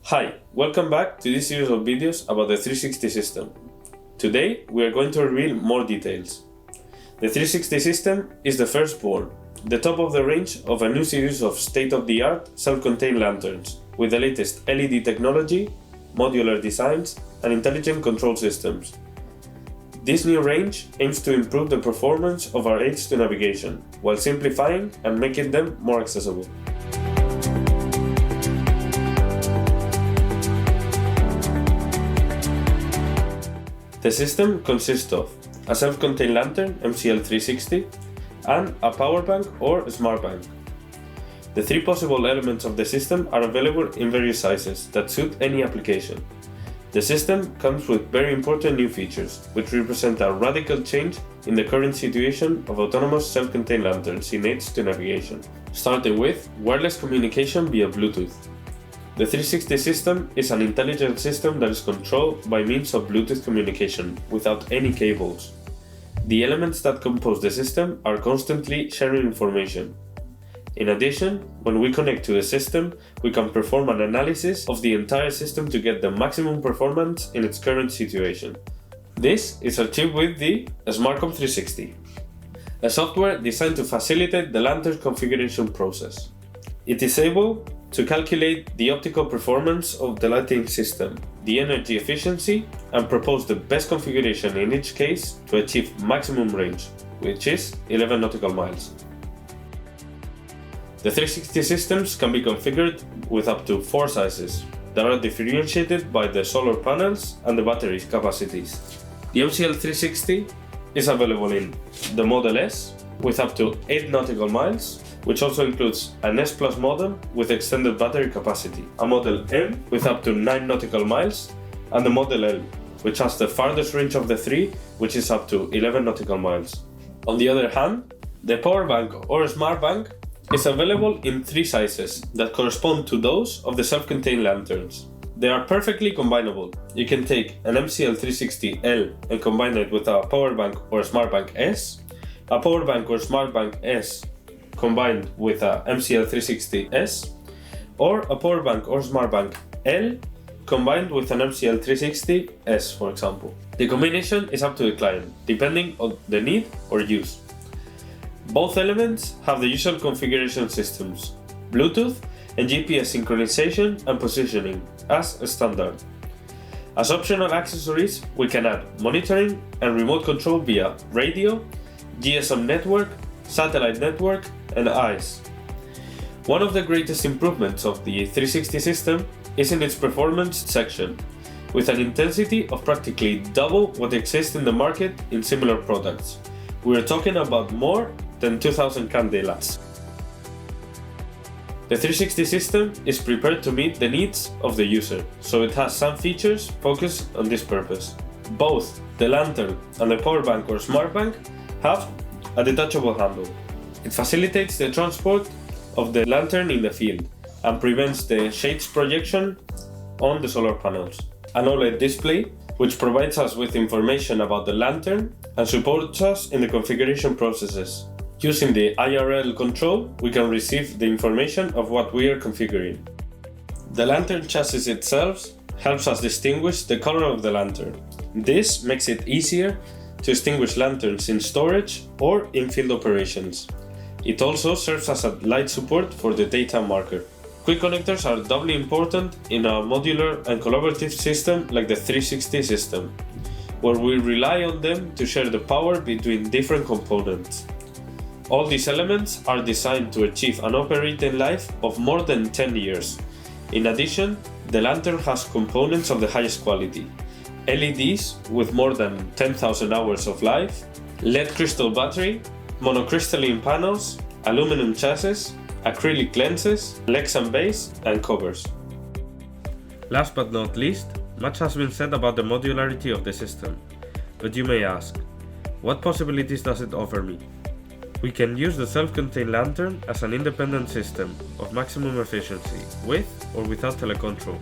Hi, welcome back to this series of videos about the 360 system. Today we are going to reveal more details. The 360 system is the firstborn, the top of the range of a new series of state-of-the-art self-contained lanterns with the latest LED technology, modular designs, and intelligent control systems. This new range aims to improve the performance of our aids to navigation while simplifying and making them more accessible. The system consists of a self-contained lantern MCL360 and a power bank or smart bank. The three possible elements of the system are available in various sizes that suit any application. The system comes with very important new features, which represent a radical change in the current situation of autonomous self-contained lanterns in aids to navigation, starting with wireless communication via Bluetooth. The 360 system is an intelligent system that is controlled by means of Bluetooth communication without any cables. The elements that compose the system are constantly sharing information. In addition, when we connect to the system, we can perform an analysis of the entire system to get the maximum performance in its current situation. This is achieved with the Smartcom 360, a software designed to facilitate the lantern configuration process. It is able to calculate the optical performance of the lighting system, the energy efficiency, and propose the best configuration in each case to achieve maximum range, which is 11 nautical miles. The 360 systems can be configured with up to 4 sizes that are differentiated by the solar panels and the battery capacities. The MCL360 is available in the Model S with up to 8 nautical miles, which also includes an S Plus model with extended battery capacity, a Model M with up to 9 nautical miles, and the Model L, which has the farthest range of the three, which is up to 11 nautical miles. On the other hand, the power bank or smart bank is available in 3 sizes that correspond to those of the self-contained lanterns. They are perfectly combinable. You can take an MCL360L and combine it with a power bank or smart bank S, a power bank or smart bank S combined with a MCL360S, or a power bank or smart bank L combined with an MCL360S, for example. The combination is up to the client, depending on the need or use. Both elements have the usual configuration systems, Bluetooth and GPS synchronization and positioning as standard. As optional accessories, we can add monitoring and remote control via radio, GSM network, satellite network, and eyes. One of the greatest improvements of the 360 system is in its performance section, with an intensity of practically double what exists in the market in similar products. We are talking about more than 2000 candelas. The 360 system is prepared to meet the needs of the user, so it has some features focused on this purpose. Both the lantern and the power bank or smart bank have a detachable handle. It facilitates the transport of the lantern in the field and prevents the shade's projection on the solar panels. An OLED display, which provides us with information about the lantern and supports us in the configuration processes. Using the IRL control, we can receive the information of what we are configuring. The lantern chassis itself helps us distinguish the color of the lantern. This makes it easier to distinguish lanterns in storage or in field operations. It also serves as a light support for the daytime marker. Quick connectors are doubly important in a modular and collaborative system like the 360 system, where we rely on them to share the power between different components. All these elements are designed to achieve an operating life of more than 10 years. In addition, the lantern has components of the highest quality: LEDs with more than 10,000 hours of life, LED crystal battery, monocrystalline panels, aluminum chassis, acrylic lenses, legs and base, and covers. Last but not least, much has been said about the modularity of the system, but you may ask, what possibilities does it offer me? We can use the self-contained lantern as an independent system of maximum efficiency, with or without telecontrol.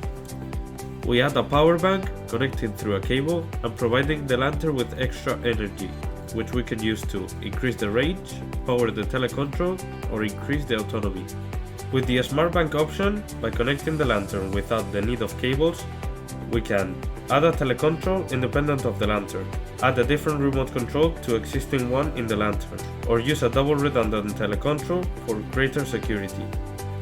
We add a power bank connected through a cable and providing the lantern with extra energy, which we can use to increase the range, power the telecontrol, or increase the autonomy. With the Smart Bank option, by connecting the lantern without the need of cables, we can add a telecontrol independent of the lantern, add a different remote control to existing one in the lantern, or use a double redundant telecontrol for greater security.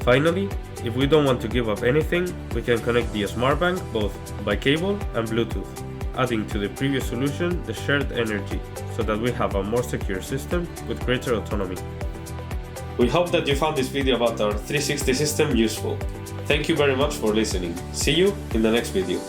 Finally, if we don't want to give up anything, we can connect the Smart Bank both by cable and Bluetooth, adding to the previous solution the shared energy, so that we have a more secure system with greater autonomy. We hope that you found this video about our 360 system useful. Thank you very much for listening. See you in the next video.